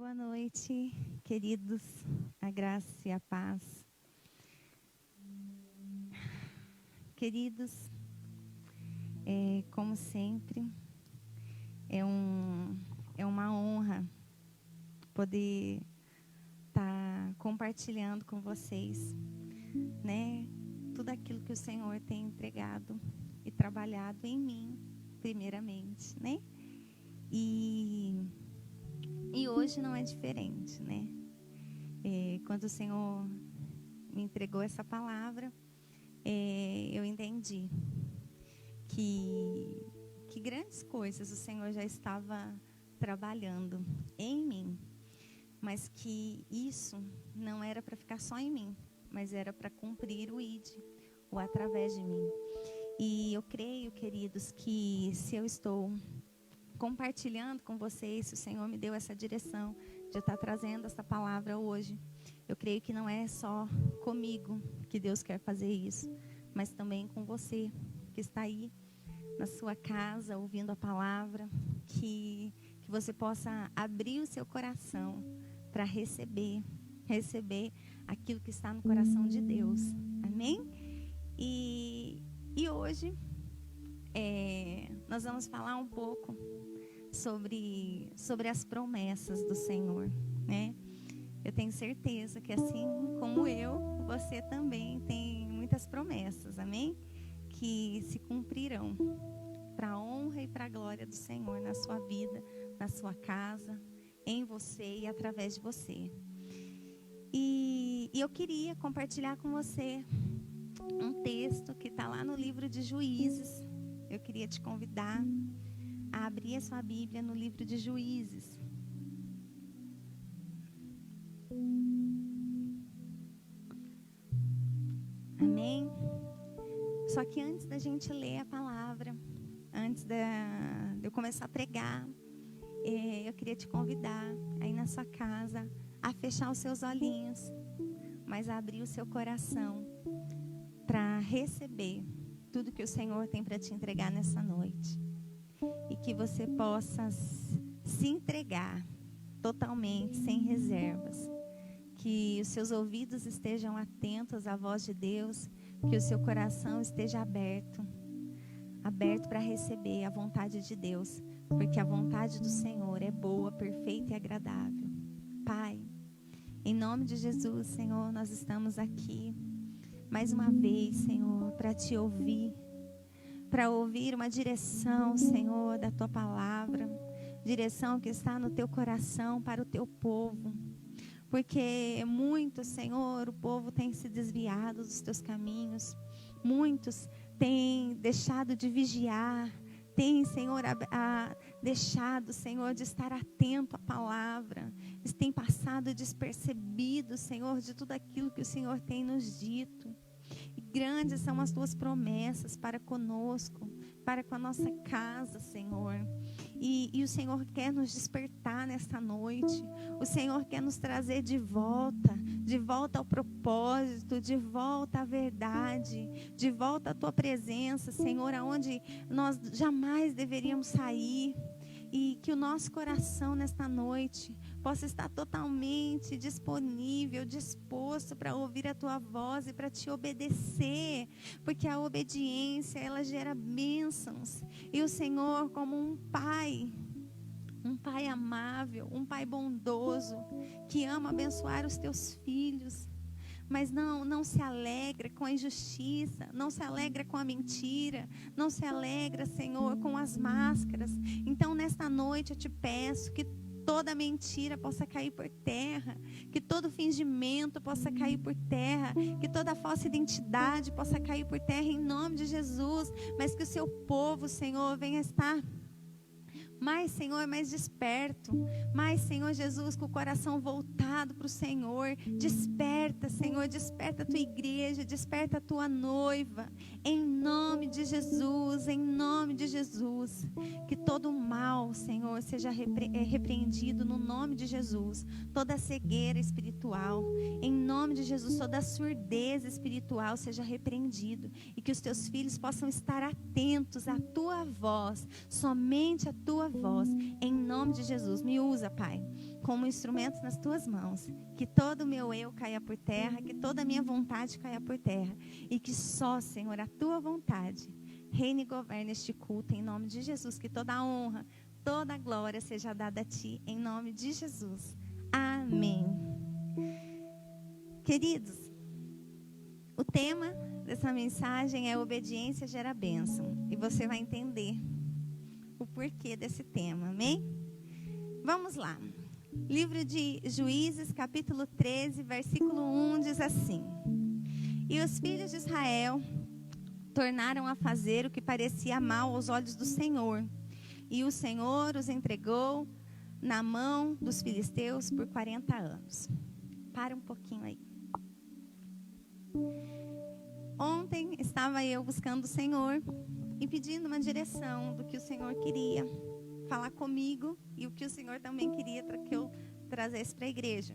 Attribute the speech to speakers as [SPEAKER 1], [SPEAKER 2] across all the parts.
[SPEAKER 1] Boa noite, queridos, a graça e a paz. Queridos, como sempre, é uma honra poder estar compartilhando com vocês, né, tudo aquilo que o Senhor tem entregado e trabalhado em mim, primeiramente, né? E hoje não é diferente, né? Quando o Senhor me entregou essa palavra, eu entendi que grandes coisas o Senhor já estava trabalhando em mim, mas que isso não era para ficar só em mim, mas era para cumprir o ID, o através de mim. E eu creio, queridos, que se eu estou compartilhando com vocês, se o Senhor me deu essa direção de eu estar trazendo essa palavra hoje, eu creio que não é só comigo que Deus quer fazer isso, mas também com você que está aí na sua casa ouvindo a palavra, que você possa abrir o seu coração para receber aquilo que está no coração de Deus. Amém? E hoje nós vamos falar um pouco sobre as promessas do Senhor, né? Eu tenho certeza que assim como eu, você também tem muitas promessas, amém? Que se cumprirão para a honra e para a glória do Senhor na sua vida, na sua casa, em você e através de você. E eu queria compartilhar com você um texto que está lá no livro de Juízes. Eu queria te convidar a abrir a sua Bíblia no livro de Juízes. Amém? Só que antes da gente ler a palavra, antes de eu começar a pregar, eu queria te convidar aí na sua casa a fechar os seus olhinhos, mas a abrir o seu coração para receber tudo que o Senhor tem para te entregar nessa noite. E que você possa se entregar totalmente, sem reservas. Que os seus ouvidos estejam atentos à voz de Deus. Que o seu coração esteja aberto para receber a vontade de Deus. Porque a vontade do Senhor é boa, perfeita e agradável. Pai, em nome de Jesus, Senhor, nós estamos aqui mais uma vez, Senhor, para te ouvir. Para ouvir uma direção, Senhor, da Tua palavra. Direção que está no Teu coração para o Teu povo. Porque muito, Senhor, o povo tem se desviado dos Teus caminhos. Muitos têm deixado de vigiar. Tem, Senhor, deixado, Senhor, de estar atento à palavra. Eles têm passado despercebido, Senhor, de tudo aquilo que o Senhor tem nos dito. E grandes são as tuas promessas para conosco, para com a nossa casa, Senhor. E o Senhor quer nos despertar nesta noite. O Senhor quer nos trazer de volta ao propósito, de volta à verdade, de volta à tua presença, Senhor, aonde nós jamais deveríamos sair. E que o nosso coração nesta noite possa estar totalmente disponível, disposto para ouvir a tua voz e para te obedecer, porque a obediência, ela gera bênçãos. E o Senhor, como um pai amável, um pai bondoso, que ama abençoar os teus filhos, mas não se alegra com a injustiça, não se alegra com a mentira, não se alegra, Senhor, com as máscaras. Então, nesta noite eu te peço que toda mentira possa cair por terra, que todo fingimento possa cair por terra, que toda falsa identidade possa cair por terra em nome de Jesus, mas que o seu povo, Senhor, venha estar mais, Senhor, mais desperto. Mais, Senhor Jesus, com o coração voltado para o Senhor. Desperta, Senhor, desperta a tua igreja, desperta a tua noiva. Em nome de Jesus, em nome de Jesus. Que todo mal, Senhor, seja repreendido no nome de Jesus. Toda cegueira espiritual, em nome de Jesus, toda surdez espiritual seja repreendido. E que os teus filhos possam estar atentos à tua voz, somente à tua voz, em nome de Jesus. Me usa, Pai, como instrumentos nas tuas mãos. Que todo o meu eu caia por terra, que toda a minha vontade caia por terra. E que só, Senhor, a tua vontade reine e governe este culto, em nome de Jesus. Que toda a honra, toda a glória seja dada a ti, em nome de Jesus. Amém. Queridos, o tema dessa mensagem é obediência gera bênção. E você vai entender o porquê desse tema, amém? Vamos lá. Livro de Juízes, capítulo 13, versículo 1, diz assim: E os filhos de Israel tornaram a fazer o que parecia mal aos olhos do Senhor. E o Senhor os entregou na mão dos filisteus por 40 anos. Para um pouquinho aí. Ontem estava eu buscando o Senhor e pedindo uma direção do que o Senhor queria falar comigo e o que o Senhor também queria que eu trazesse para a igreja.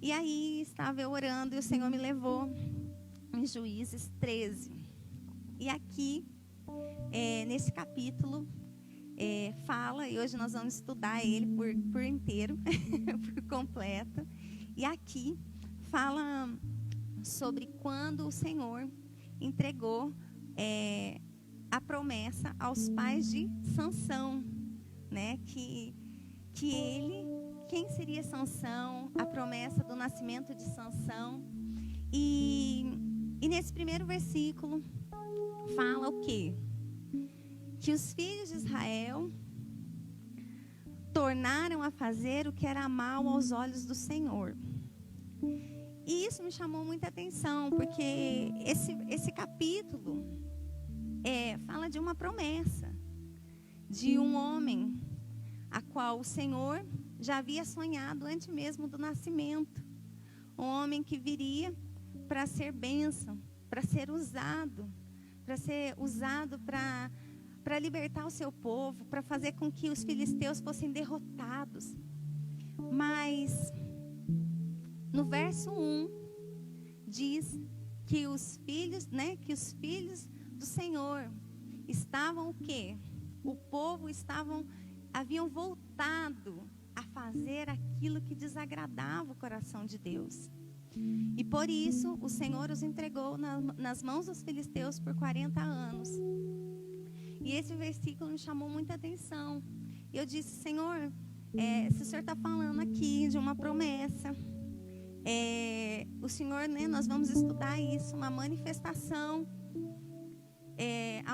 [SPEAKER 1] E aí estava eu orando e o Senhor me levou em Juízes 13. E aqui, nesse capítulo, fala, e hoje nós vamos estudar ele por inteiro, por completo. E aqui fala sobre quando o Senhor entregou a promessa aos pais de Sansão, né? Que quem seria Sansão, a promessa do nascimento de Sansão. E nesse primeiro versículo fala o quê? Que os filhos de Israel tornaram a fazer o que era mal aos olhos do Senhor. E isso me chamou muita atenção, porque esse capítulo fala de uma promessa, de um homem, a qual o Senhor já havia sonhado antes mesmo do nascimento. Um homem que viria para ser bênção, para ser usado para libertar o seu povo, para fazer com que os filisteus fossem derrotados. Mas no verso 1 diz que os filhos do Senhor estavam o quê? O povo haviam voltado a fazer aquilo que desagradava o coração de Deus. E por isso o Senhor os entregou nas mãos dos filisteus por 40 anos. E esse versículo me chamou muita atenção. E eu disse: Senhor, se o Senhor está falando aqui de uma promessa, o Senhor, nós vamos estudar isso, uma manifestação,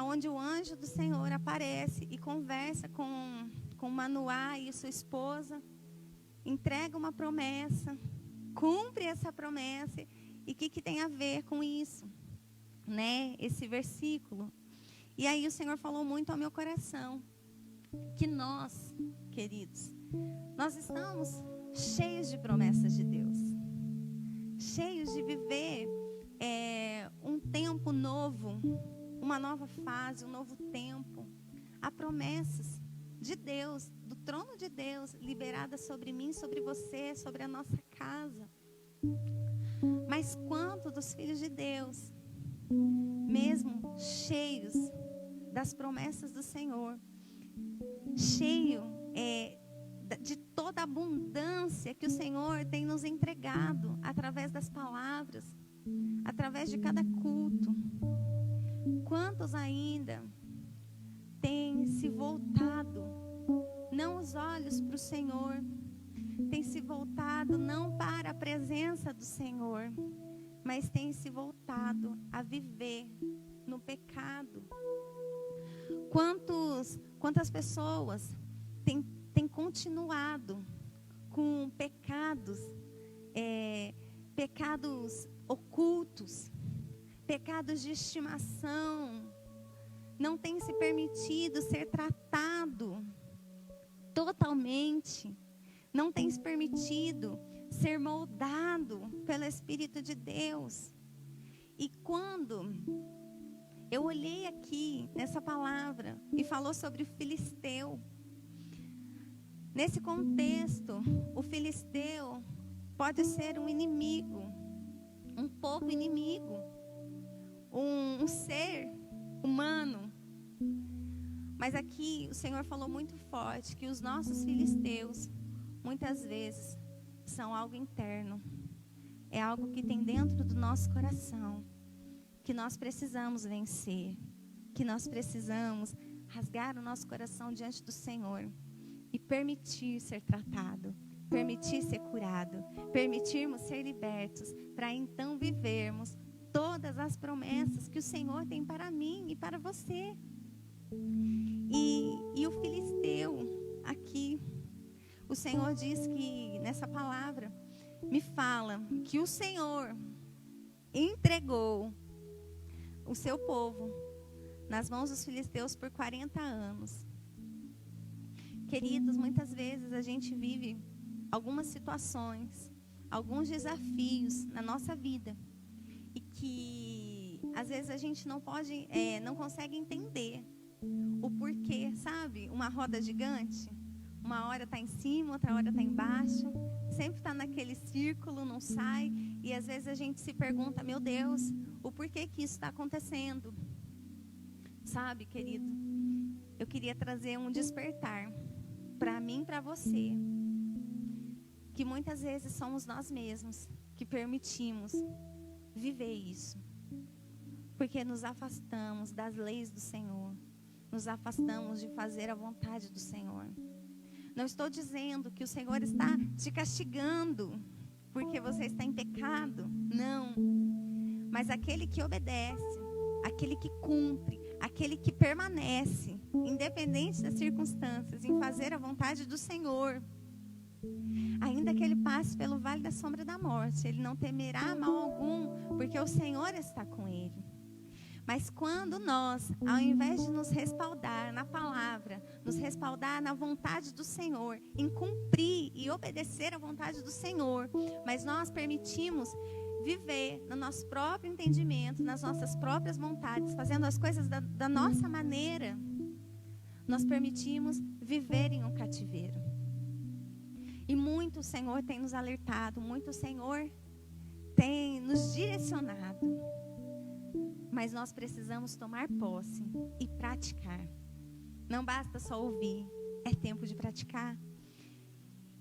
[SPEAKER 1] onde o anjo do Senhor aparece e conversa com Manoá e sua esposa, entrega uma promessa, cumpre essa promessa. E o que tem a ver com isso, né? Esse versículo. E aí o Senhor falou muito ao meu coração, que nós, queridos, nós estamos cheios de promessas de Deus, cheios de viver um tempo novo, uma nova fase, um novo tempo. Há promessas de Deus, do trono de Deus, liberadas sobre mim, sobre você, sobre a nossa casa. Mas quanto dos filhos de Deus, mesmo cheios das promessas do Senhor, cheio de toda a abundância que o Senhor tem nos entregado através das palavras, através de cada culto, quantos ainda têm se voltado, não os olhos para o Senhor, têm se voltado não para a presença do Senhor, mas têm se voltado a viver no pecado? Quantas pessoas têm continuado com pecados ocultos, pecados de estimação, não têm se permitido ser tratado totalmente, não têm se permitido ser moldado pelo Espírito de Deus. E quando eu olhei aqui nessa palavra e falou sobre o filisteu, nesse contexto, o filisteu pode ser um inimigo, um povo inimigo, um ser humano. Mas aqui o Senhor falou muito forte que os nossos filisteus muitas vezes são algo interno. É algo que tem dentro do nosso coração, que nós precisamos vencer, que nós precisamos rasgar o nosso coração diante do Senhor e permitir ser tratado, permitir ser curado, permitirmos ser libertos, para então vivermos todas as promessas que o Senhor tem para mim e para você. E o filisteu aqui, o Senhor diz que nessa palavra me fala que o Senhor entregou o seu povo nas mãos dos filisteus por 40 anos. Queridos, muitas vezes a gente vive algumas situações, alguns desafios na nossa vida e que às vezes a gente não consegue entender o porquê, sabe? Uma roda gigante, uma hora está em cima, outra hora está embaixo, sempre está naquele círculo, não sai, e às vezes a gente se pergunta, meu Deus, o porquê que isso está acontecendo? Sabe, querido, eu queria trazer um despertar para mim e para você, que muitas vezes somos nós mesmos que permitimos viver isso, porque nos afastamos das leis do Senhor, nos afastamos de fazer a vontade do Senhor. Não estou dizendo que o Senhor está te castigando porque você está em pecado, não, mas aquele que obedece, aquele que cumpre, aquele que permanece, independente das circunstâncias, em fazer a vontade do Senhor, ainda que ele passe pelo vale da sombra da morte, ele não temerá mal algum, porque o Senhor está com ele. Mas quando nós, ao invés de nos respaldar na palavra, nos respaldar na vontade do Senhor, em cumprir e obedecer a vontade do Senhor, mas nós permitimos viver no nosso próprio entendimento, nas nossas próprias vontades, fazendo as coisas da nossa maneira, nós permitimos viver em um cativeiro. E muito o Senhor tem nos alertado, muito o Senhor tem nos direcionado. Mas nós precisamos tomar posse e praticar. Não basta só ouvir, é tempo de praticar.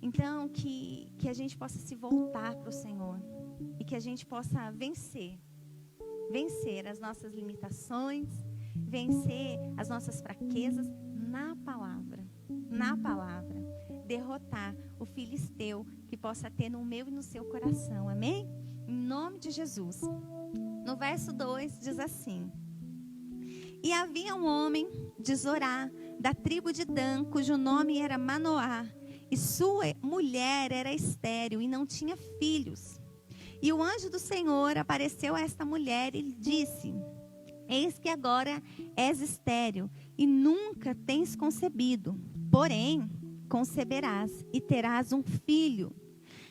[SPEAKER 1] Então, que a gente possa se voltar para o Senhor e que a gente possa vencer as nossas limitações, vencer as nossas fraquezas na palavra, derrotar o filisteu que possa ter no meu e no seu coração, amém? Em nome de Jesus. No verso 2 diz assim: E havia um homem de Zorá, da tribo de Dan, cujo nome era Manoá, e sua mulher era estéril e não tinha filhos. E o anjo do Senhor apareceu a esta mulher e lhe disse: Eis que agora és estéril e nunca tens concebido, porém conceberás e terás um filho.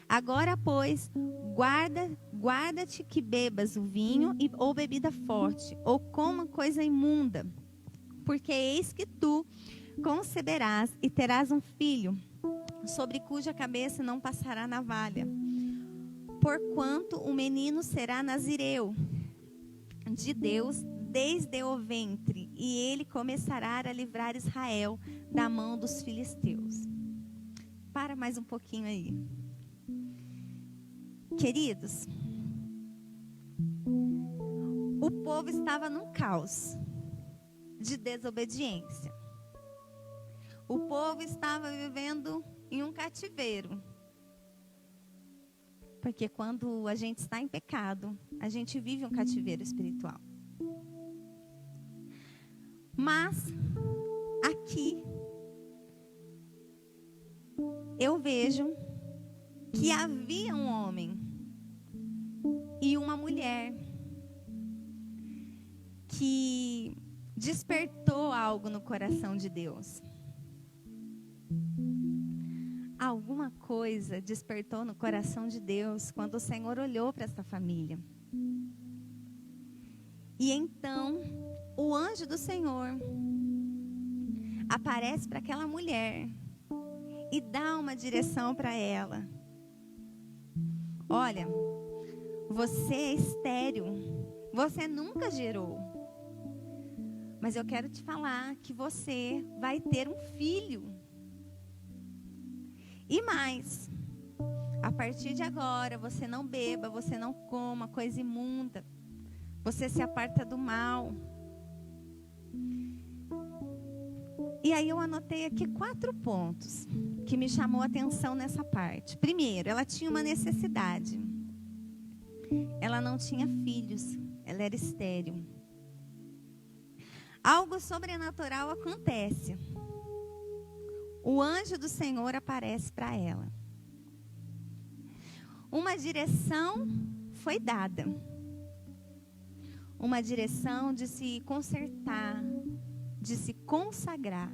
[SPEAKER 1] Agora, pois, guarda-te que bebas o vinho ou bebida forte, ou coma coisa imunda, porque eis que tu conceberás e terás um filho, sobre cuja cabeça não passará navalha. Porquanto o menino será nazireu de Deus desde o ventre, e ele começará a livrar Israel da mão dos filisteus. Para mais um pouquinho aí. Queridos, o povo estava num caos de desobediência. O povo estava vivendo em um cativeiro. Porque quando a gente está em pecado, a gente vive um cativeiro espiritual. Mas, aqui, eu vejo que havia um homem e uma mulher que despertou algo no coração de Deus. Alguma coisa despertou no coração de Deus quando o Senhor olhou para essa família. E então, o anjo do Senhor aparece para aquela mulher e dá uma direção para ela. Olha, você é estéril, você nunca gerou, mas eu quero te falar que você vai ter um filho. E mais, a partir de agora, você não beba, você não coma coisa imunda, você se aparta do mal. E aí eu anotei aqui 4 pontos que me chamou a atenção nessa parte. Primeiro, ela tinha uma necessidade. Ela não tinha filhos, ela era estéril. Algo sobrenatural acontece. O anjo do Senhor aparece para ela. Uma direção foi dada. Uma direção de se consertar, de se consagrar.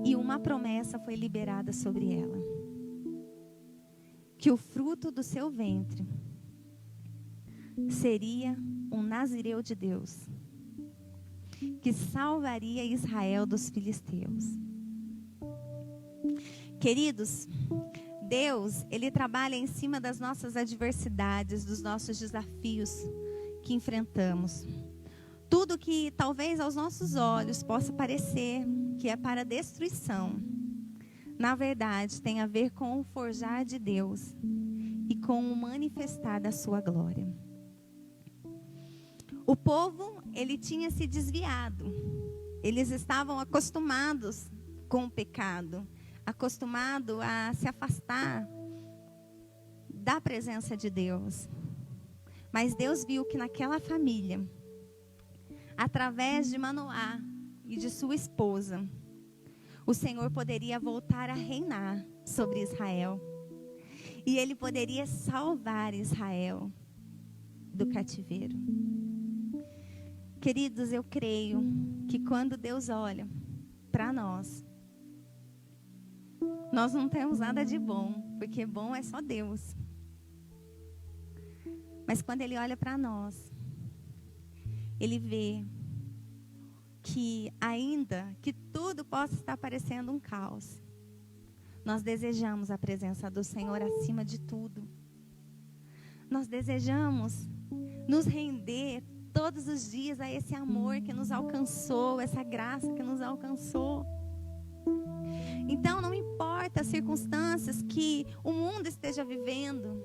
[SPEAKER 1] E uma promessa foi liberada sobre ela. Que o fruto do seu ventre seria um nazireu de Deus, que salvaria Israel dos filisteus. Queridos, Deus, Ele trabalha em cima das nossas adversidades, dos nossos desafios que enfrentamos. Tudo que talvez aos nossos olhos possa parecer que é para destruição, na verdade tem a ver com o forjar de Deus e com o manifestar da sua glória. O povo, ele tinha se desviado. Eles estavam acostumados com o pecado, acostumados a se afastar da presença de Deus. Mas Deus viu que naquela família, através de Manoá e de sua esposa, o Senhor poderia voltar a reinar sobre Israel. E Ele poderia salvar Israel do cativeiro. Queridos, eu creio que quando Deus olha para nós, nós não temos nada de bom, porque bom é só Deus. Mas quando Ele olha para nós, Ele vê que ainda que tudo possa estar parecendo um caos, nós desejamos a presença do Senhor acima de tudo. Nós desejamos nos render todos os dias a esse amor que nos alcançou, essa graça que nos alcançou. Então não importa as circunstâncias que o mundo esteja vivendo,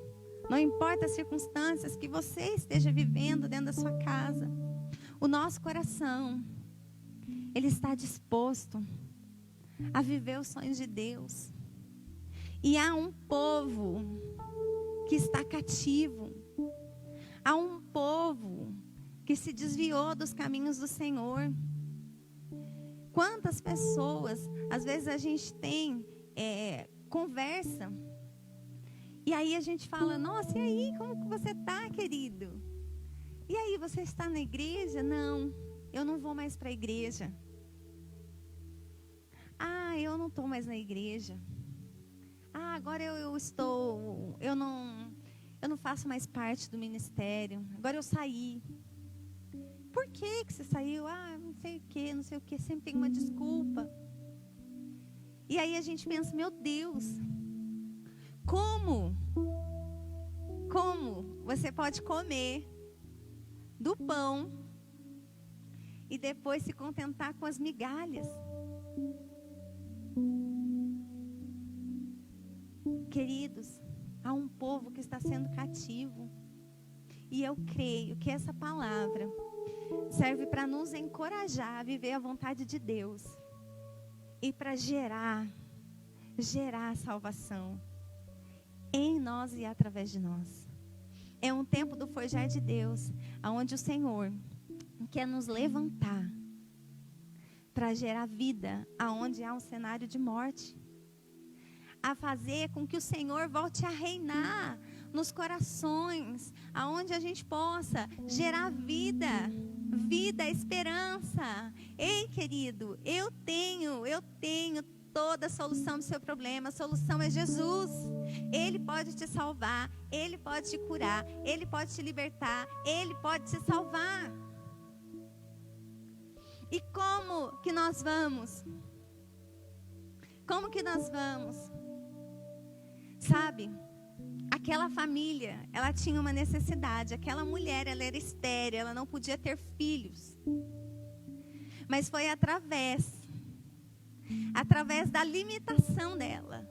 [SPEAKER 1] não importa as circunstâncias que você esteja vivendo dentro da sua casa, o nosso coração, ele está disposto a viver os sonhos de Deus. E há um povo que está cativo, há um povo que se desviou dos caminhos do Senhor. Quantas pessoas, às vezes a gente tem conversa, e aí a gente fala, nossa, e aí, como que você está, querido? E aí, você está na igreja? Não, eu não vou mais para a igreja. Ah, eu não estou mais na igreja. Ah, agora eu não faço mais parte do ministério. Agora eu saí. Por que você saiu? Ah, não sei o que. Sempre tem uma desculpa. E aí a gente pensa, meu Deus, como você pode comer do pão e depois se contentar com as migalhas? Queridos, há um povo que está sendo cativo. E eu creio que essa palavra serve para nos encorajar a viver a vontade de Deus. E para gerar salvação em nós e através de nós. É um tempo do forjar de Deus, onde o Senhor quer nos levantar para gerar vida aonde há um cenário de morte. A fazer com que o Senhor volte a reinar nos corações, aonde a gente possa gerar vida, esperança. Ei, querido, eu tenho toda a solução do seu problema. A solução é Jesus. Ele pode te salvar, Ele pode te curar, Ele pode te libertar, Ele pode te salvar. E como que nós vamos? Como que nós vamos? Sabe, aquela família, ela tinha uma necessidade. Aquela mulher, ela era estéril, ela não podia ter filhos. Mas foi através da limitação dela,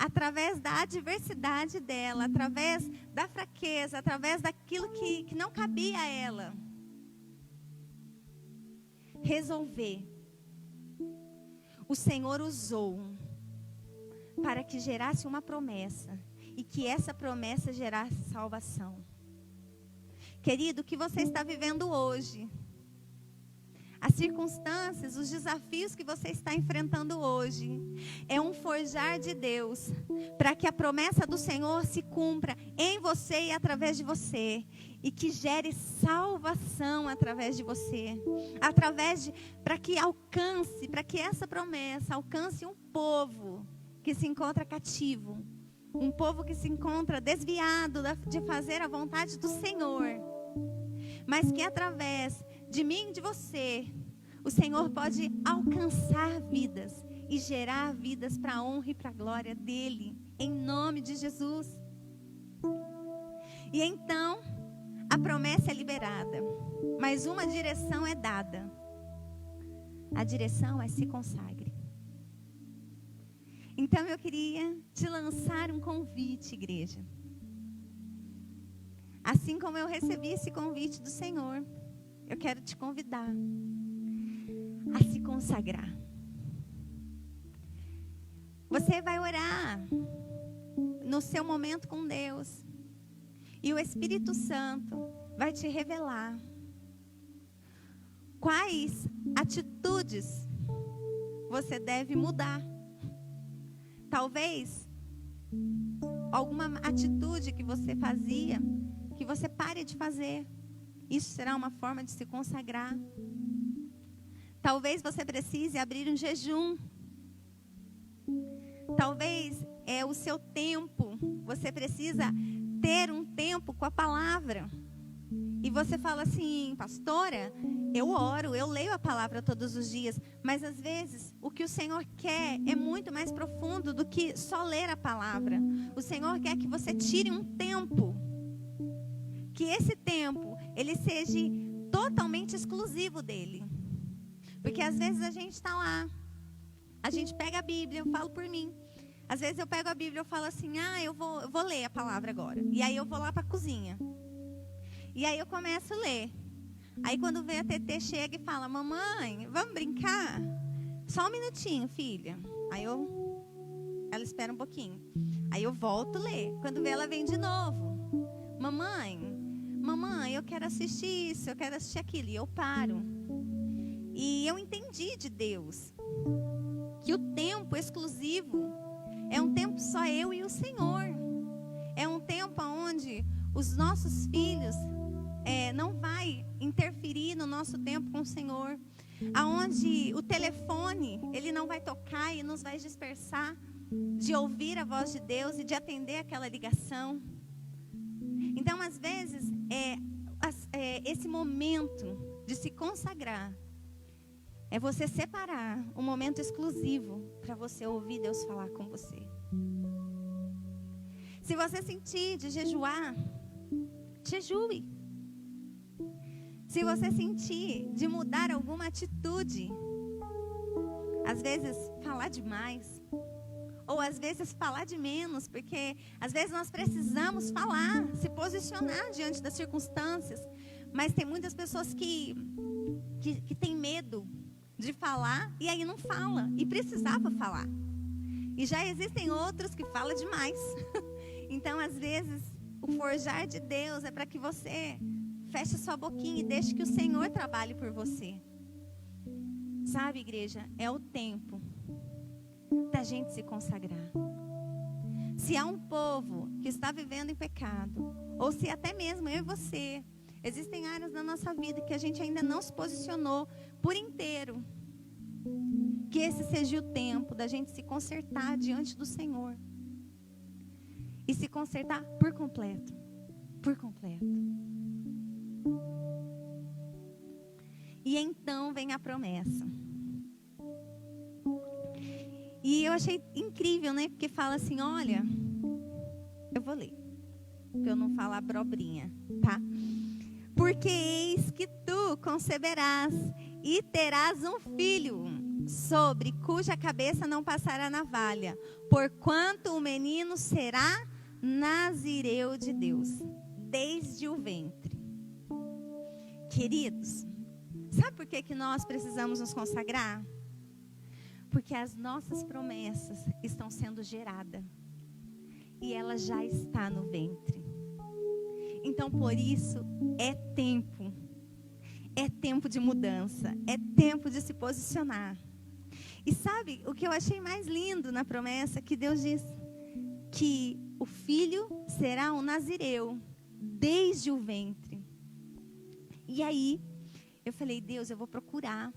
[SPEAKER 1] através da adversidade dela, através da fraqueza, através daquilo que não cabia a ela, resolver. O Senhor usou para que gerasse uma promessa e que essa promessa gerasse salvação. Querido, o que você está vivendo hoje, as circunstâncias, os desafios que você está enfrentando hoje, é um forjar de Deus para que a promessa do Senhor se cumpra em você e através de você, e que gere salvação através de você, para que essa promessa alcance um povo que se encontra cativo, um povo que se encontra desviado de fazer a vontade do Senhor, mas que através de mim e de você, o Senhor pode alcançar vidas e gerar vidas para a honra e para a glória dEle, em nome de Jesus. E então, a promessa é liberada, mas uma direção é dada. A direção é: se consagre. Então eu queria te lançar um convite, igreja. Assim como eu recebi esse convite do Senhor, eu quero te convidar a se consagrar. Você vai orar no seu momento com Deus, e o Espírito Santo vai te revelar quais atitudes você deve mudar. Talvez alguma atitude que você fazia, que você pare de fazer. Isso será uma forma de se consagrar. Talvez você precise abrir um jejum. Talvez é o seu tempo. Você precisa ter um tempo com a palavra. E você fala assim: pastora, eu oro, eu leio a palavra todos os dias. Mas às vezes o que o Senhor quer é muito mais profundo do que só ler a palavra. O Senhor quer que você tire um tempo. Que esse tempo, ele seja totalmente exclusivo dele. Porque às vezes a gente está lá, a gente pega a Bíblia, eu falo por mim. Às vezes eu pego a Bíblia e falo assim: eu vou ler a palavra agora. E aí eu vou lá para a cozinha. E aí eu começo a ler. Aí quando vem a TT chega e fala: mamãe, vamos brincar? Só um minutinho, filha. Aí ela espera um pouquinho. Aí eu volto a ler. Quando vê, ela vem de novo: mamãe, eu quero assistir isso, eu quero assistir aquilo. E eu paro. E eu entendi de Deus que o tempo exclusivo é um tempo só eu e o Senhor. É um tempo onde os nossos filhos não vai interferir no nosso tempo com o Senhor. Aonde o telefone, ele não vai tocar e nos vai dispersar de ouvir a voz de Deus e de atender aquela ligação. Então, às vezes, esse momento de se consagrar é você separar um momento exclusivo para você ouvir Deus falar com você. Se você sentir de jejuar, jejue. Se você sentir de mudar alguma atitude, às vezes falar demais, ou às vezes falar de menos, porque às vezes nós precisamos falar, se posicionar diante das circunstâncias, mas tem muitas pessoas que têm medo de falar e aí não fala, e precisava falar. E já existem outros que falam demais. Então, às vezes, o forjar de Deus é para que você feche sua boquinha e deixe que o Senhor trabalhe por você. Sabe, igreja, é o tempo da gente se consagrar. Se há um povo que está vivendo em pecado, ou se até mesmo eu e você, existem áreas da nossa vida que a gente ainda não se posicionou por inteiro, que esse seja o tempo da gente se consertar diante do Senhor. E se consertar por completo. Por completo. E então vem a promessa. E eu achei incrível, né? Porque fala assim, olha, eu vou ler, para eu não falar abobrinha, tá? Porque eis que tu conceberás e terás um filho, sobre cuja cabeça não passará navalha, porquanto o menino será nazireu de Deus, desde o ventre. Queridos, sabe por que nós precisamos nos consagrar? Porque as nossas promessas estão sendo geradas e ela já está no ventre. Então, por isso, é tempo de mudança, é tempo de se posicionar. E sabe o que eu achei mais lindo na promessa? Que Deus diz que o filho será um nazireu desde o ventre. E aí, eu falei, Deus, eu vou procurar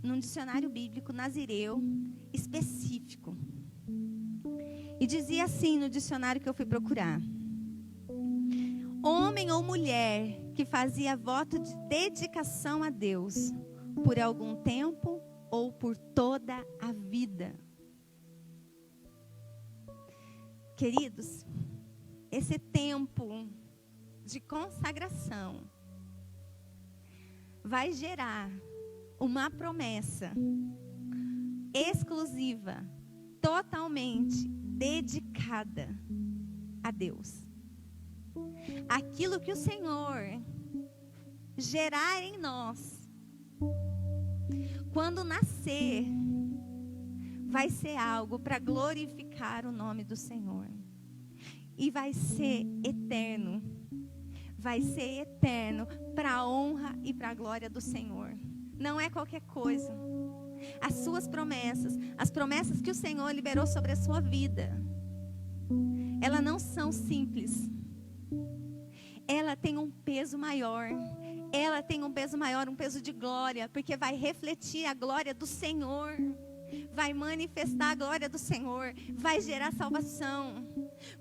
[SPEAKER 1] num dicionário bíblico nazireu específico. E dizia assim no dicionário que eu fui procurar: homem ou mulher que fazia voto de dedicação a Deus por algum tempo ou por toda a vida. Queridos, esse tempo de consagração vai gerar uma promessa exclusiva, totalmente dedicada a Deus. Aquilo que o Senhor gerar em nós, quando nascer, vai ser algo para glorificar o nome do Senhor. E vai ser eterno. Vai ser eterno para a honra e para a glória do Senhor. Não é qualquer coisa. As suas promessas, as promessas que o Senhor liberou sobre a sua vida, elas não são simples. Ela tem um peso maior. Ela tem um peso maior, um peso de glória, porque vai refletir a glória do Senhor. Vai manifestar a glória do Senhor, vai gerar salvação.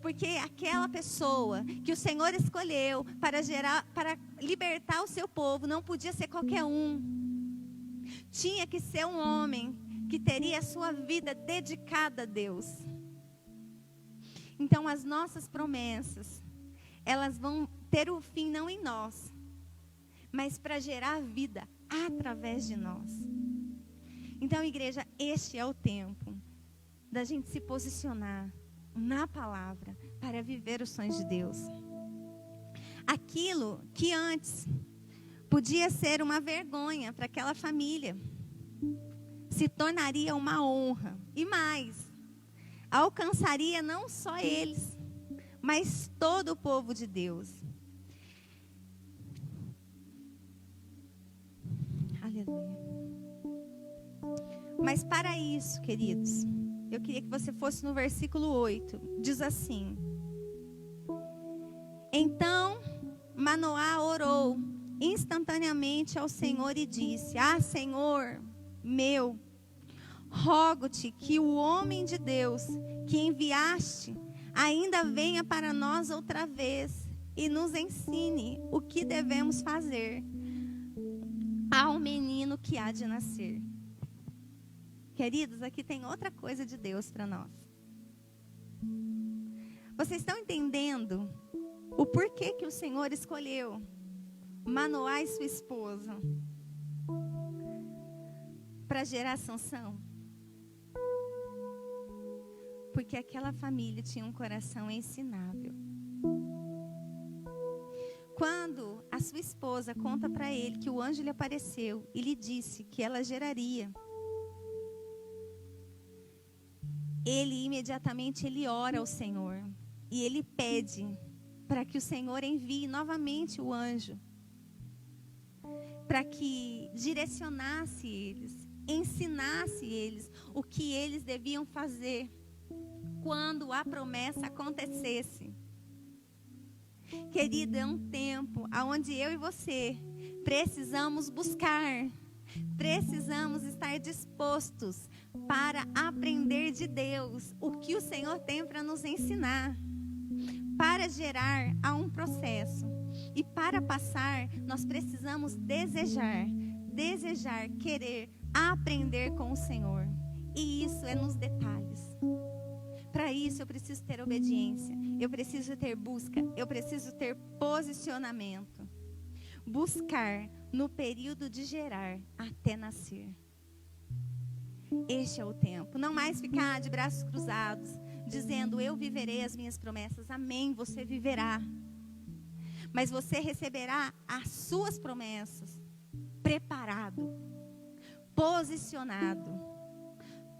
[SPEAKER 1] Porque aquela pessoa que o Senhor escolheu para libertar o seu povo, não podia ser qualquer um. Tinha que ser um homem que teria a sua vida dedicada a Deus. Então as nossas promessas, elas vão ter o fim não em nós, mas para gerar vida através de nós. Então, igreja, este é o tempo da gente se posicionar na palavra para viver os sonhos de Deus. Aquilo que antes podia ser uma vergonha para aquela família, se tornaria uma honra. E mais, alcançaria não só eles, mas todo o povo de Deus. Aleluia. Mas para isso, queridos, eu queria que você fosse no versículo 8. Diz assim: então Manoá orou instantaneamente ao Senhor e disse: ah, Senhor meu, rogo-te que o homem de Deus que enviaste ainda venha para nós outra vez e nos ensine o que devemos fazer ao menino que há de nascer. Queridos, aqui tem outra coisa de Deus para nós. Vocês estão entendendo o porquê que o Senhor escolheu Manoá e sua esposa para gerar Sansão? Porque aquela família tinha um coração ensinável. Quando a sua esposa conta para ele que o anjo lhe apareceu e lhe disse que ela geraria, ele imediatamente ora ao Senhor e ele pede para que o Senhor envie novamente o anjo, para que direcionasse eles, ensinasse eles o que eles deviam fazer quando a promessa acontecesse. Querido, é um tempo onde eu e você precisamos buscar, precisamos estar dispostos para aprender de Deus o que o Senhor tem para nos ensinar. Para gerar há um processo, e para passar nós precisamos desejar, querer aprender com o Senhor, e isso é nos detalhes. Para isso eu preciso ter obediência, eu preciso ter busca, eu preciso ter posicionamento. Buscar no período de gerar até nascer. Este é o tempo. Não mais ficar de braços cruzados, dizendo, eu viverei as minhas promessas. Amém, você viverá. Mas você receberá as suas promessas preparado, posicionado,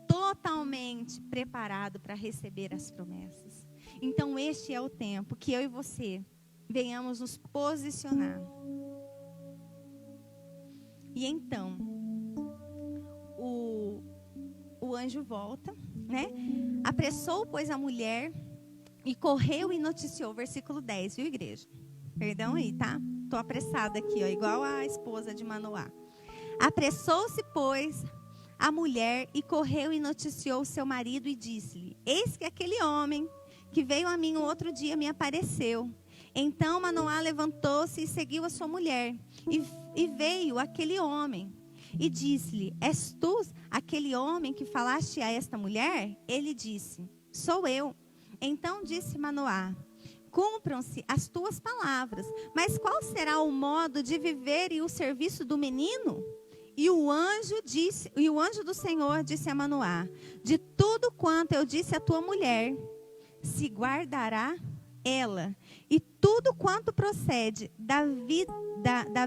[SPEAKER 1] totalmente preparado para receber as promessas. Então este é o tempo que eu e você venhamos nos posicionar. E então o anjo volta, né? Apressou, pois, a mulher e correu e noticiou. Versículo 10, viu, igreja? Perdão aí, tá? Tô apressada aqui, ó, igual a esposa de Manoá. Apressou-se, pois, a mulher e correu e noticiou seu marido e disse-lhe: eis que aquele homem que veio a mim o outro dia me apareceu. Então Manoá levantou-se e seguiu a sua mulher. E veio aquele homem e disse-lhe: és tu aquele homem que falaste a esta mulher? Ele disse: sou eu. Então disse Manoá: cumpram-se as tuas palavras, mas qual será o modo de viver e o serviço do menino? E o anjo do Senhor disse a Manoá: de tudo quanto eu disse à tua mulher, se guardará ela, e tudo quanto procede da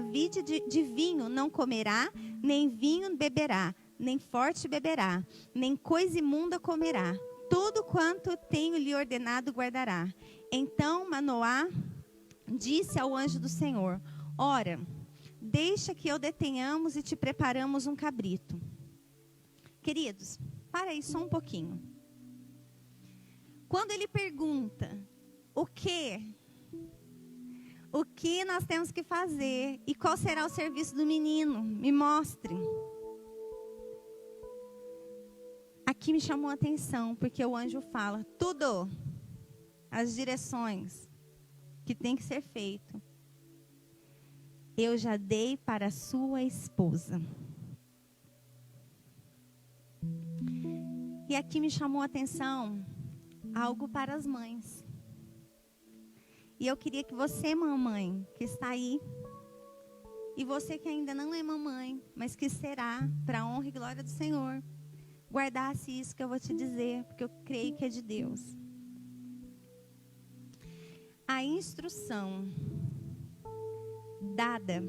[SPEAKER 1] vide de vinho não comerá, nem vinho beberá, nem forte beberá, nem coisa imunda comerá. Tudo quanto tenho lhe ordenado guardará. Então Manoá disse ao anjo do Senhor: ora, deixa que eu detenhamos e te preparamos um cabrito. Queridos, para aí só um pouquinho. Quando ele pergunta o que nós temos que fazer e qual será o serviço do menino, me mostre. Aqui me chamou a atenção, porque o anjo fala tudo, as direções que tem que ser feito. Eu já dei para a sua esposa. E aqui me chamou a atenção algo para as mães. E eu queria que você, mamãe, que está aí, e você que ainda não é mamãe, mas que será, para a honra e glória do Senhor, guardasse isso que eu vou te dizer, porque eu creio que é de Deus. A instrução dada,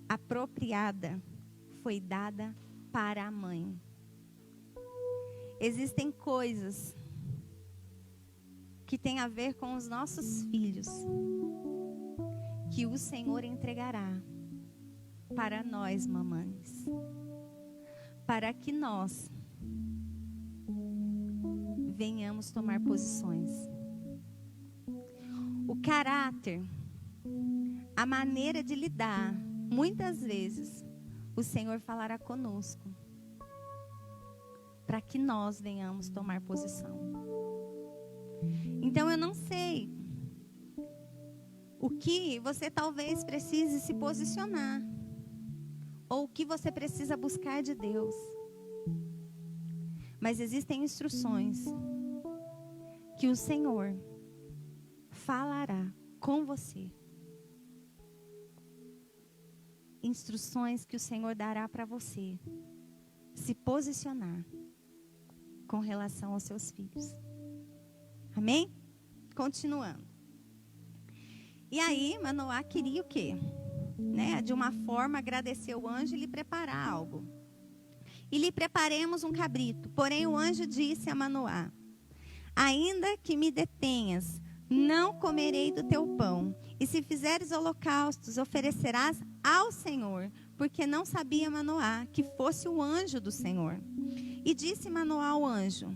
[SPEAKER 1] apropriada, foi dada para a mãe. Existem coisas que têm a ver com os nossos filhos, que o Senhor entregará para nós, mamães, para que nós venhamos tomar posições. O caráter, a maneira de lidar, muitas vezes o Senhor falará conosco, para que nós venhamos tomar posição. Então eu não sei o que você talvez precise se posicionar, ou o que você precisa buscar de Deus. Mas existem instruções que o Senhor falará com você. Instruções que o Senhor dará para você se posicionar com relação aos seus filhos. Amém? Continuando. E aí, Manoá queria o quê? Né? De uma forma, agradecer o anjo e lhe preparar algo. E lhe preparemos um cabrito. Porém, o anjo disse a Manoá: ainda que me detenhas, não comerei do teu pão. E se fizeres holocaustos, oferecerás ao Senhor. Porque não sabia Manoá que fosse o anjo do Senhor. E disse Manoá ao anjo: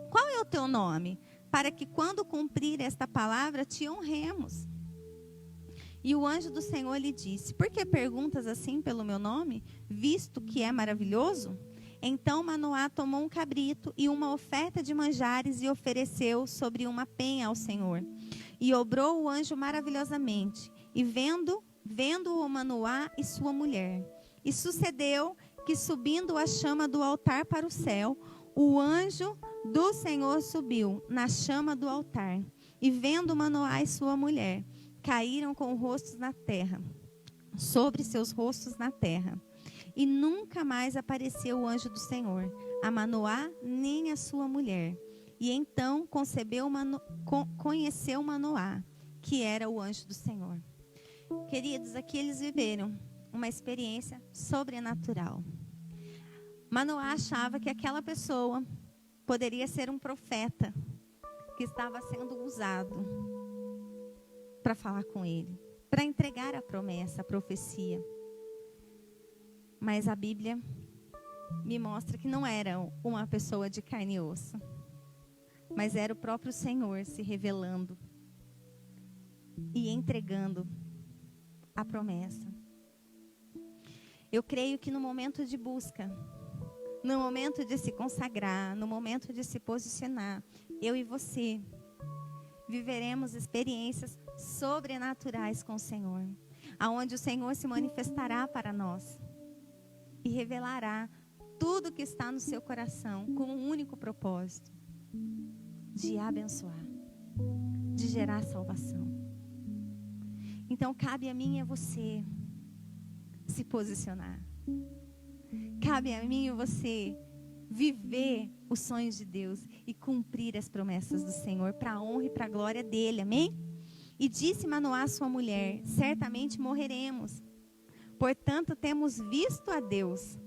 [SPEAKER 1] qual é o teu nome? Para que quando cumprir esta palavra te honremos. E o anjo do Senhor lhe disse: por que perguntas assim pelo meu nome, visto que é maravilhoso? Então Manoá tomou um cabrito e uma oferta de manjares e ofereceu sobre uma penha ao Senhor. E obrou o anjo maravilhosamente, e vendo-o Manoá e sua mulher. E sucedeu que, subindo a chama do altar para o céu, o anjo do Senhor subiu na chama do altar. E vendo Manoá e sua mulher, caíram com rostos na terra, sobre seus rostos na terra. E nunca mais apareceu o anjo do Senhor a Manoá nem a sua mulher. E então conheceu Manoá, que era o anjo do Senhor. Queridos, aqui eles viveram uma experiência sobrenatural. Manoá achava que aquela pessoa poderia ser um profeta que estava sendo usado para falar com ele, para entregar a promessa, a profecia. Mas a Bíblia me mostra que não era uma pessoa de carne e osso, mas era o próprio Senhor se revelando e entregando a promessa. Eu creio que no momento de busca, no momento de se consagrar, no momento de se posicionar, eu e você viveremos experiências sobrenaturais com o Senhor, aonde o Senhor se manifestará para nós e revelará tudo que está no seu coração com um único propósito: de abençoar, de gerar salvação. Então cabe a mim e a você se posicionar. Cabe a mim e a você viver os sonhos de Deus e cumprir as promessas do Senhor para a honra e para a glória dele, amém? E disse Manoá à sua mulher: certamente morreremos, portanto temos visto a Deus.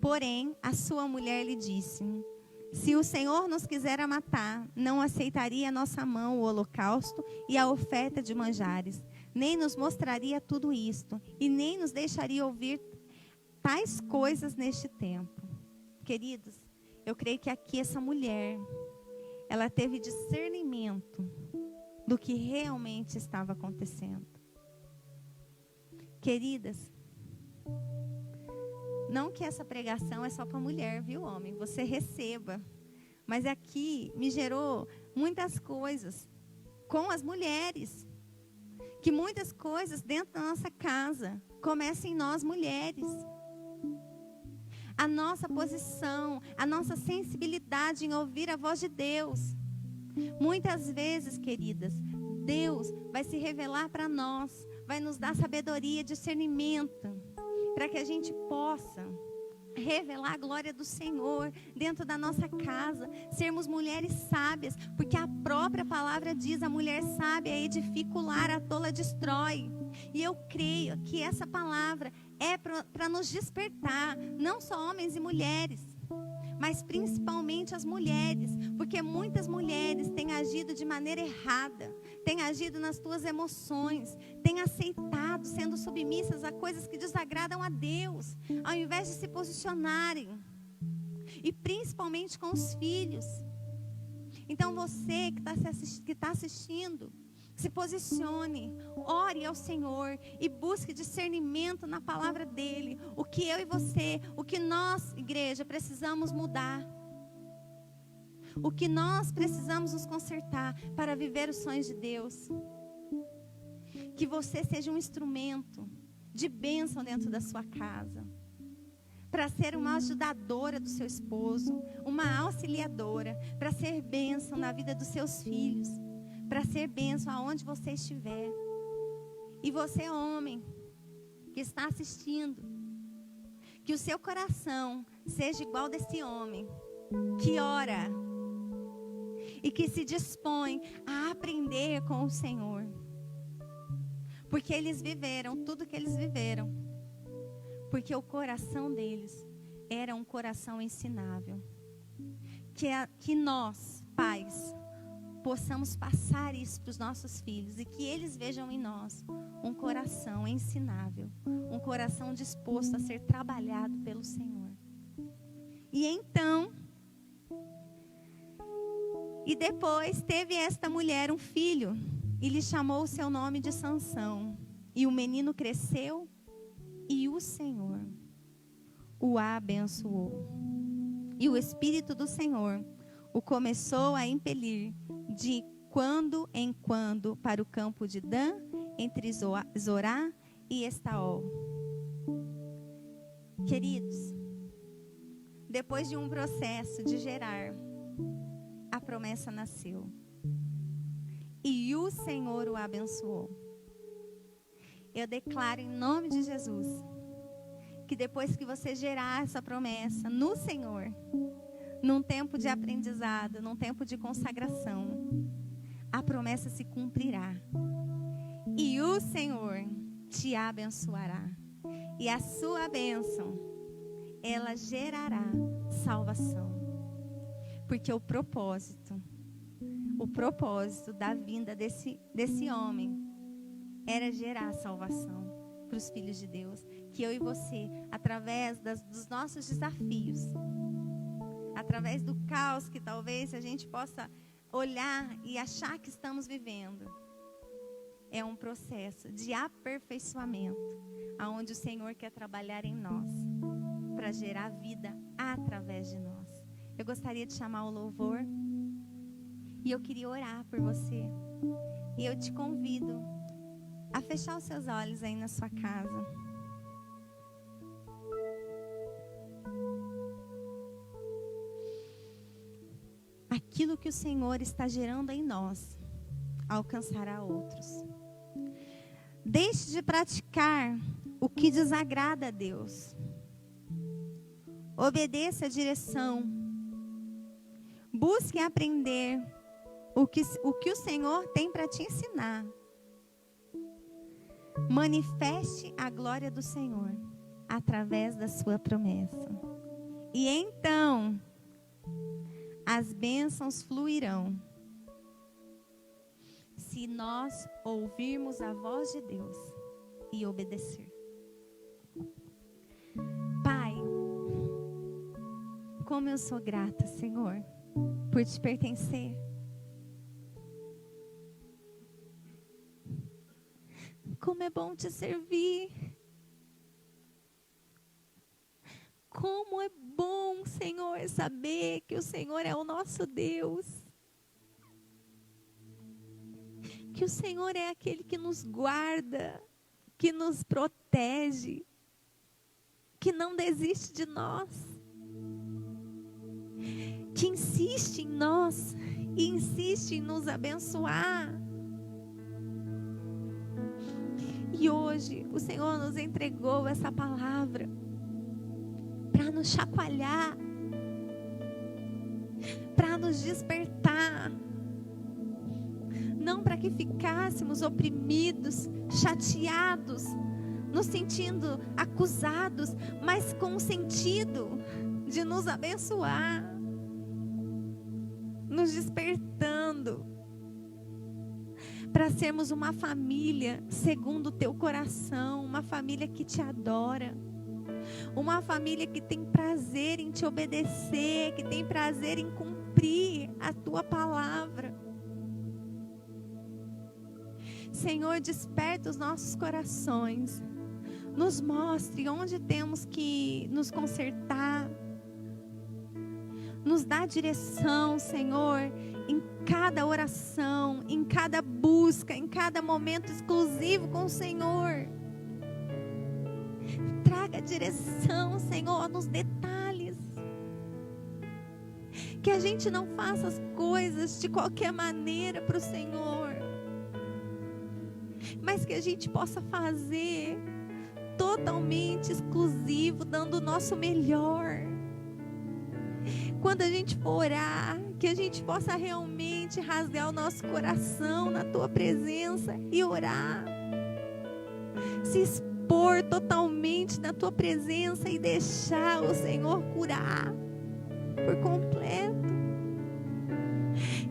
[SPEAKER 1] Porém a sua mulher lhe disse: se o Senhor nos quisera matar, não aceitaria a nossa mão o holocausto e a oferta de manjares, nem nos mostraria tudo isto, e nem nos deixaria ouvir tais coisas neste tempo. Queridos, eu creio que aqui essa mulher, ela teve discernimento do que realmente estava acontecendo. Queridas, não que essa pregação é só para mulher, viu, homem? Você receba. Mas aqui me gerou muitas coisas com as mulheres. Que muitas coisas dentro da nossa casa começam em nós mulheres. A nossa posição, a nossa sensibilidade em ouvir a voz de Deus. Muitas vezes, queridas, Deus vai se revelar para nós, vai nos dar sabedoria, discernimento, para que a gente possa revelar a glória do Senhor dentro da nossa casa, sermos mulheres sábias, porque a própria palavra diz: a mulher sábia edifica o lar, a tola destrói. E eu creio que essa palavra é para nos despertar, não só homens e mulheres, mas principalmente as mulheres, porque muitas mulheres têm agido de maneira errada, têm agido nas suas emoções, têm aceitado, sendo submissas a coisas que desagradam a Deus, ao invés de se posicionarem, e principalmente com os filhos. Então você que está assistindo, se posicione, ore ao Senhor e busque discernimento na palavra dEle. O que eu e você, o que nós, igreja, precisamos mudar. O que nós precisamos nos consertar para viver os sonhos de Deus. Que você seja um instrumento de bênção dentro da sua casa. Para ser uma ajudadora do seu esposo, uma auxiliadora, para ser bênção na vida dos seus filhos. Para ser bênção aonde você estiver. E você, homem, que está assistindo, que o seu coração seja igual desse homem, que ora e que se dispõe a aprender com o Senhor. Porque eles viveram tudo que eles viveram. Porque o coração deles era um coração ensinável. Que nós, pais, possamos passar isso para os nossos filhos e que eles vejam em nós um coração ensinável, um coração disposto a ser trabalhado pelo Senhor. E então, e depois teve esta mulher um filho e lhe chamou o seu nome de Sansão. E o menino cresceu e o Senhor o abençoou. E o Espírito do Senhor o começou a impelir de quando em quando para o campo de Dan, entre Zorá e Estaol. Queridos, depois de um processo de gerar, a promessa nasceu. E o Senhor o abençoou. Eu declaro em nome de Jesus que depois que você gerar essa promessa no Senhor, num tempo de aprendizado, num tempo de consagração, a promessa se cumprirá. E o Senhor te abençoará. E a sua bênção, ela gerará salvação. Porque o propósito da vinda desse homem era gerar salvação para os filhos de Deus. Que eu e você, através dos nossos desafios, através do caos que talvez a gente possa olhar e achar que estamos vivendo, é um processo de aperfeiçoamento, aonde o Senhor quer trabalhar em nós, para gerar vida através de nós. Eu gostaria de chamar o louvor, e eu queria orar por você. E eu te convido a fechar os seus olhos aí na sua casa. Aquilo que o Senhor está gerando em nós alcançará outros. Deixe de praticar o que desagrada a Deus. Obedeça a direção. Busque aprender o que o Senhor tem para te ensinar. Manifeste a glória do Senhor através da sua promessa. E então as bênçãos fluirão, se nós ouvirmos a voz de Deus e obedecer. Pai, como eu sou grata, Senhor, por te pertencer. Como é bom te servir. Como é bom, Senhor, saber que o Senhor é o nosso Deus. Que o Senhor é aquele que nos guarda, que nos protege, que não desiste de nós, que insiste em nós e insiste em nos abençoar. E hoje o Senhor nos entregou essa palavra para nos chacoalhar, para nos despertar, não para que ficássemos oprimidos, chateados, nos sentindo acusados, mas com o sentido de nos abençoar, nos despertando, para sermos uma família segundo o teu coração, uma família que te adora, uma família que tem prazer em te obedecer, que tem prazer em cumprir a tua palavra. Senhor, desperta os nossos corações, nos mostre onde temos que nos consertar, nos dá direção, Senhor, em cada oração, em cada busca, em cada momento exclusivo com o Senhor. Traga direção, Senhor, nos detalhes. Que a gente não faça as coisas de qualquer maneira para o Senhor, mas que a gente possa fazer totalmente exclusivo, dando o nosso melhor. Quando a gente for orar, que a gente possa realmente rasgar o nosso coração na tua presença e orar, se expor totalmente na tua presença e deixar o Senhor curar por completo.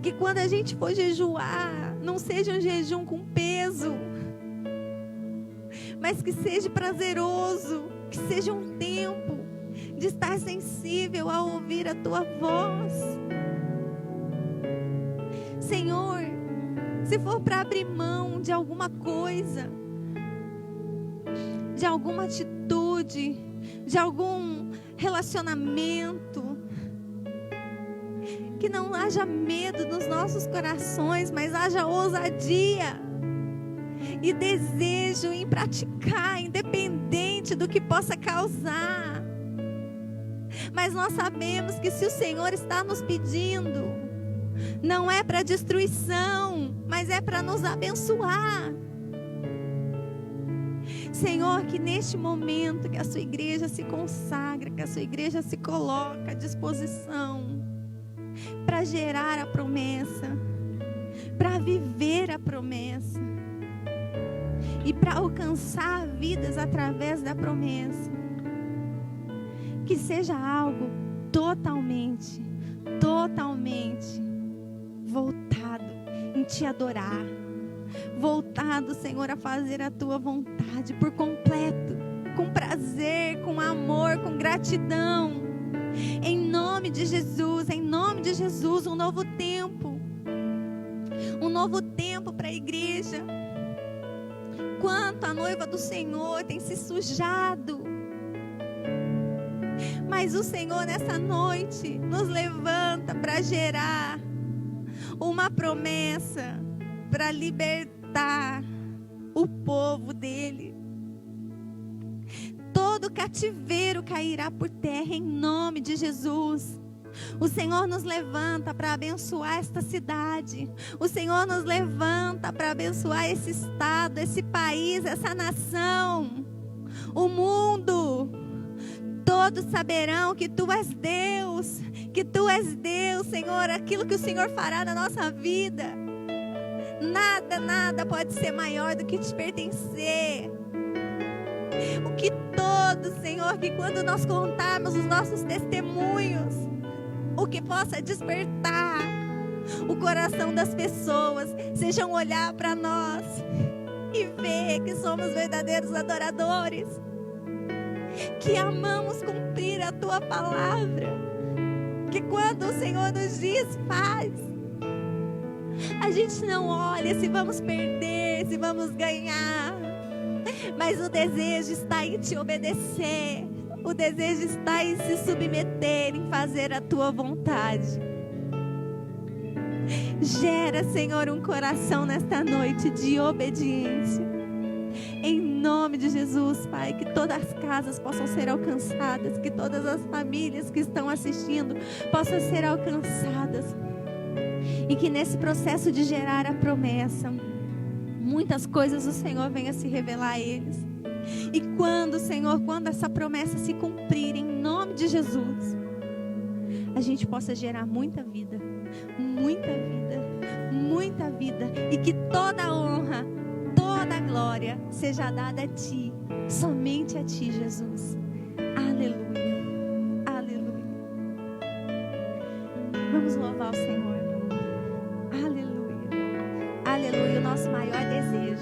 [SPEAKER 1] Que quando a gente for jejuar, não seja um jejum com peso, mas que seja prazeroso, que seja um tempo de estar sensível a ouvir a tua voz. Senhor, se for para abrir mão de alguma coisa, de alguma atitude, de algum relacionamento, que não haja medo nos nossos corações, mas haja ousadia e desejo em praticar, independente do que possa causar. Mas nós sabemos que se o Senhor está nos pedindo, não é para destruição, mas é para nos abençoar. Senhor, que neste momento que a sua igreja se consagra, que a sua igreja se coloca à disposição para gerar a promessa, para viver a promessa e para alcançar vidas através da promessa. Que seja algo totalmente voltado em te adorar, voltado, Senhor, a fazer a tua vontade por completo, com prazer, com amor, com gratidão. Em nome de Jesus, um novo tempo para a igreja. Quanto a noiva do Senhor tem se sujado, mas o Senhor nessa noite nos levanta para gerar uma promessa, para libertar o povo dele. Todo cativeiro cairá por terra em nome de Jesus. O Senhor nos levanta para abençoar esta cidade. O Senhor nos levanta para abençoar esse estado, esse país, essa nação, o mundo. Todos saberão que Tu és Deus, Senhor. Aquilo que o Senhor fará na nossa vida, nada pode ser maior do que te pertencer. O que todos, Senhor, que quando nós contarmos os nossos testemunhos, o que possa despertar o coração das pessoas, sejam olhar para nós e ver que somos verdadeiros adoradores, que amamos cumprir a Tua palavra, que quando o Senhor nos diz faz, a gente não olha se vamos perder, se vamos ganhar, mas o desejo está em Te obedecer, o desejo está em se submeter, em fazer a Tua vontade. Gera, Senhor, um coração nesta noite de obediência. Em nome de Jesus, Pai, que todas as casas possam ser alcançadas, que todas as famílias que estão assistindo possam ser alcançadas. E que nesse processo de gerar a promessa, muitas coisas o Senhor venha se revelar a eles. E quando, Senhor, quando essa promessa se cumprir, em nome de Jesus, a gente possa gerar muita vida, e que toda a honra, toda a glória seja dada a Ti, somente a Ti, Jesus. Aleluia, aleluia. Vamos louvar o Senhor. Aleluia, aleluia. O nosso maior desejo